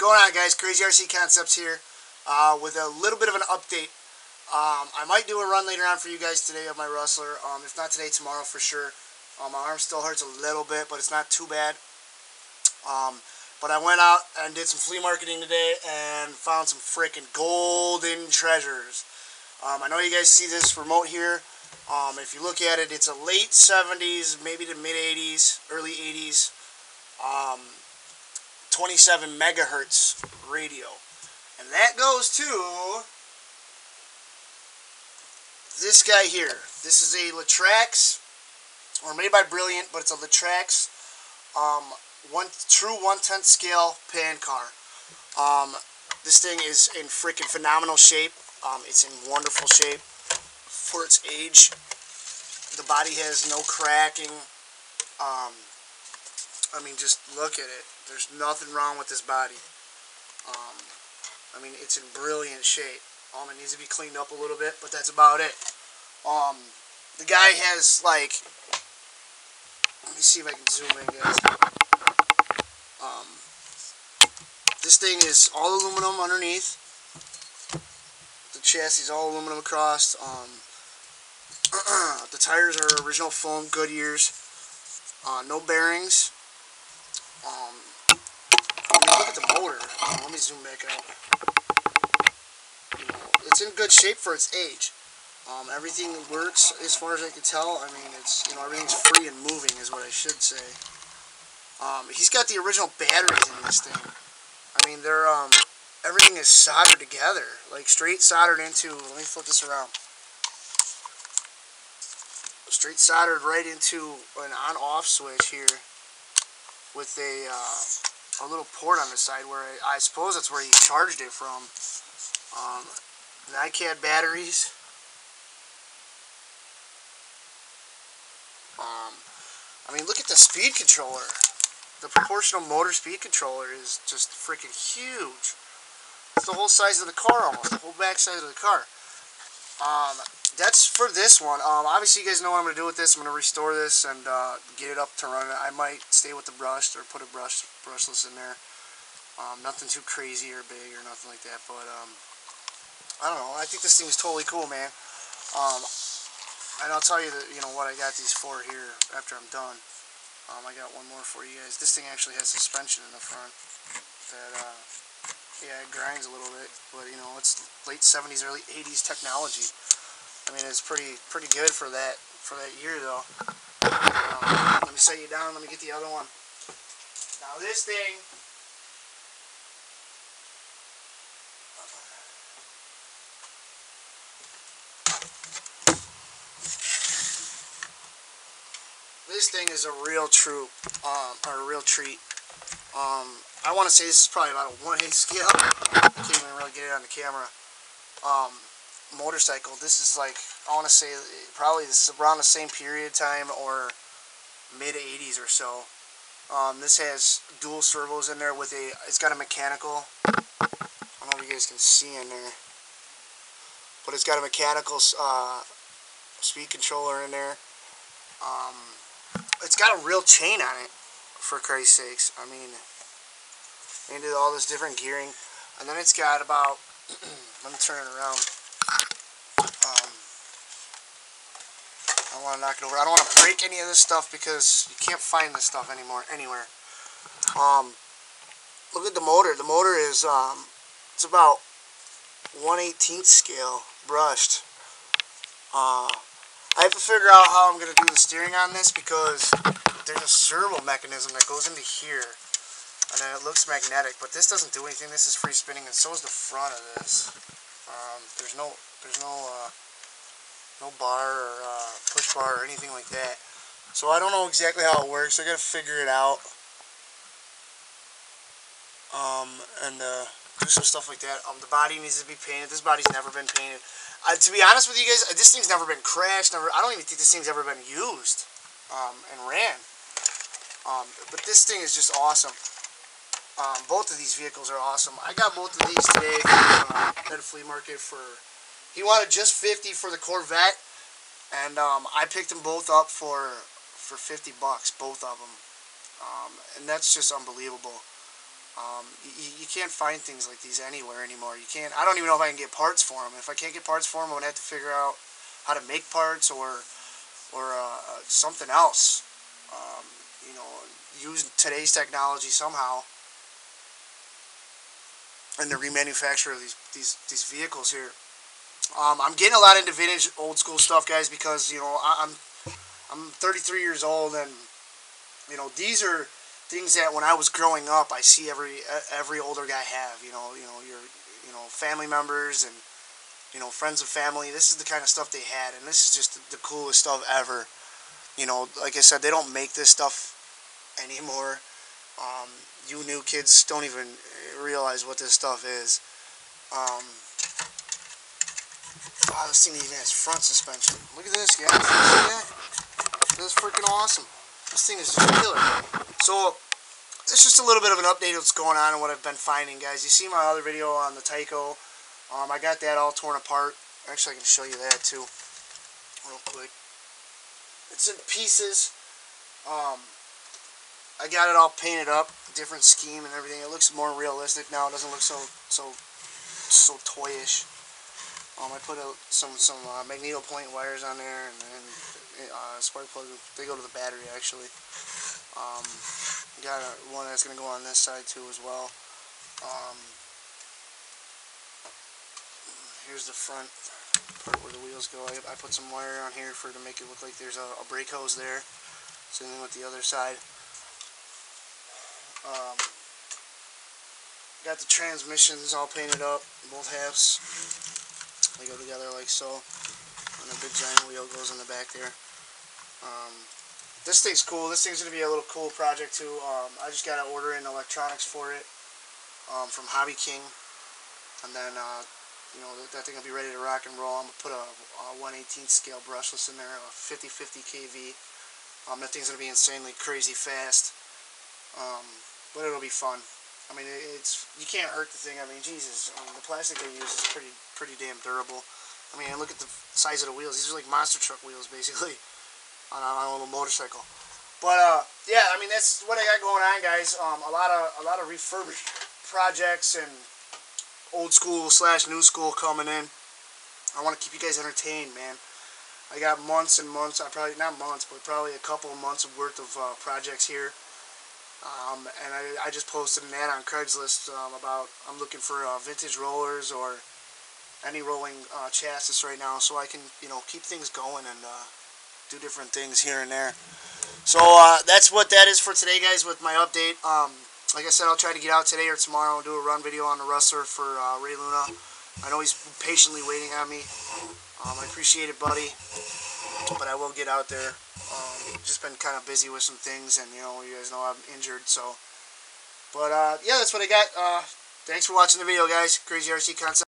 going on, guys? Crazy RC Concepts here with a little bit of an update. I might do a run later on for you guys today of my Rustler. If not today, tomorrow for sure. My arm still hurts a little bit, but it's not too bad. But I went out and did some flea marketing today and found some freaking golden treasures. I know you guys see this remote here. If you look at it, it's a late 70s, maybe the mid 80s, early 80s. 27 megahertz radio, and that goes to this guy here. This is a Latrax, or made by Brilliant, but it's a Latrax true 1/10 scale pan car. This thing is in freaking phenomenal shape. It's in wonderful shape for its age. The body has no cracking. I mean, just look at it. There's nothing wrong with this body. I mean, it's in brilliant shape. It needs to be cleaned up a little bit, but that's about it. The guy has, like, let me see if I can zoom in, guys. This thing is all aluminum underneath. The chassis is all aluminum across. The tires are original foam, Goodyears. No bearings. Look at the motor. Let me zoom back out. It's in good shape for its age. Everything works as far as I can tell. I mean, it's, everything's free and moving is what I should say. He's got the original batteries in this thing. I mean, they're everything is soldered together, like straight soldered into. Let me flip this around. Straight soldered right into an on-off switch here, with a little port on the side where I suppose that's where he charged it from. NiCad batteries. I mean, look at the speed controller. The proportional motor speed controller is just freaking huge. It's the whole size of the car almost, the whole back side of the car. That's for this one. Obviously, you guys know what I'm going to do with this. I'm going to restore this and get it up to run. I might stay with the brushed or put a brushless in there. Nothing too crazy or big or nothing like that. But I don't know. I think this thing is totally cool, man. And I'll tell you that, what I got these for here after I'm done. I got one more for you guys. This thing actually has suspension in the front that, yeah, it grinds a little bit, but it's late 70s, early 80s technology. I mean, it's pretty good for that year, though. Let me set you down. Let me get the other one. Now this thing. This thing is a real troop, or a real treat. I want to say this is probably about a 1/8 scale. I can't even really get it on the camera. Motorcycle. This is like, I want to say probably this is around the same period of time or mid 80s or so. This has dual servos in there with it's got a mechanical. I don't know if you guys can see in there, but it's got a mechanical speed controller in there. It's got a real chain on it, for Christ's sakes. I mean, they did all this different gearing, and then it's got about. Let me turn it around. I don't want to knock it over. I don't want to break any of this stuff because you can't find this stuff anymore anywhere. Look at the motor. The motor is it's about 1/18 scale brushed. I have to figure out how I'm going to do the steering on this because there's a servo mechanism that goes into here, and then it looks magnetic. But this doesn't do anything. This is free spinning, and so is the front of this. There's no bar or push bar or anything like that. So I don't know exactly how it works. I got to figure it out, and do some stuff like that. The body needs to be painted. This body's never been painted. To be honest with you guys, this thing's never been crashed. I don't even think this thing's ever been used and ran. But this thing is just awesome. Both of these vehicles are awesome. I got both of these today at a flea market for. He wanted just 50 for the Corvette, and I picked them both up for $50, both of them, and that's just unbelievable. You can't find things like these anywhere anymore. You can't. I don't even know if I can get parts for them. If I can't get parts for them, I'm gonna have to figure out how to make parts or something else. Um, you know, use today's technology somehow, and the remanufacture of these vehicles here. I'm getting a lot into vintage, old school stuff, guys, because I'm 33 years old, and these are things that when I was growing up, I see every older guy have. Your family members and friends of family. This is the kind of stuff they had, and this is just the coolest stuff ever. Like I said, they don't make this stuff anymore. You new kids don't even realize what this stuff is. Wow, this thing even has front suspension. Look at this, guys. Yeah, this is freaking awesome. This thing is just killer. So, it's just a little bit of an update of what's going on and what I've been finding, guys. You see my other video on the Tyco. I got that all torn apart. Actually, I can show you that too, real quick. It's in pieces. I got it all painted up, different scheme and everything. It looks more realistic now. It doesn't look so toyish. I put some magneto point wires on there, and then spark plug. They go to the battery actually. Got one that's gonna go on this side too as well. Here's the front part where the wheels go. I put some wire on here to make it look like there's a brake hose there. Same thing with the other side. Got the transmissions all painted up, both halves. They go together like so. And a big giant wheel goes in the back there. This thing's cool. This thing's going to be a little cool project too. I just got to order in electronics for it from Hobby King. And then, that thing will be ready to rock and roll. I'm going to put a 1/18 scale brushless in there, a 50/50 kV. That thing's going to be insanely crazy fast. But it'll be fun. I mean, you can't hurt the thing. I mean, Jesus. The plastic they use is pretty damn durable. I mean, look at the size of the wheels. These are like monster truck wheels, basically, on a little motorcycle. But yeah, I mean, that's what I got going on, guys. A lot of refurbished projects and old school / new school coming in. I want to keep you guys entertained, man. I got months and months. Probably not months, but probably a couple of months of worth of projects here. And I just posted an ad on Craigslist about I'm looking for vintage rollers or any rolling chassis right now, so I can keep things going and do different things here and there. So that's what that is for today, guys, with my update. Like I said, I'll try to get out today or tomorrow and do a run video on the Rustler for Ray Luna. I know he's patiently waiting on me. I appreciate it, buddy, but I will get out there. Just been kind of busy with some things, and you guys know I'm injured, so. But yeah, that's what I got. Thanks for watching the video, guys. Crazy RC Concept.